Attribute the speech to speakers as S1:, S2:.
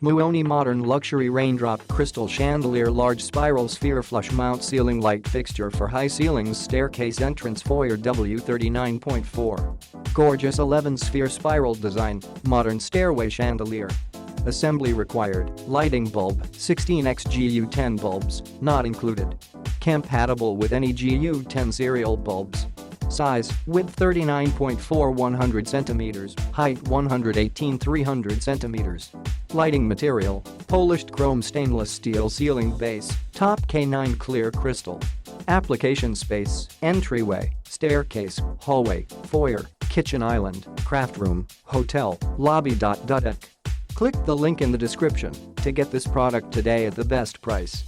S1: Moooni Modern Luxury Raindrop Crystal Chandelier Large Spiral Sphere Flush Mount Ceiling Light Fixture for High Ceilings Staircase Entrance Foyer W39.4. Gorgeous 11-sphere spiral design, modern stairway chandelier. Assembly required, lighting bulb, 16x GU10 bulbs, not included. Compatible with any GU10 serial bulbs. Size, width 39.4 100 cm, height 118 300 cm. Lighting material, polished chrome stainless steel ceiling base, top K9 clear crystal. Application space, entryway, staircase, hallway, foyer, kitchen island, craft room, hotel, lobby. Click the link in the description to get this product today at the best price.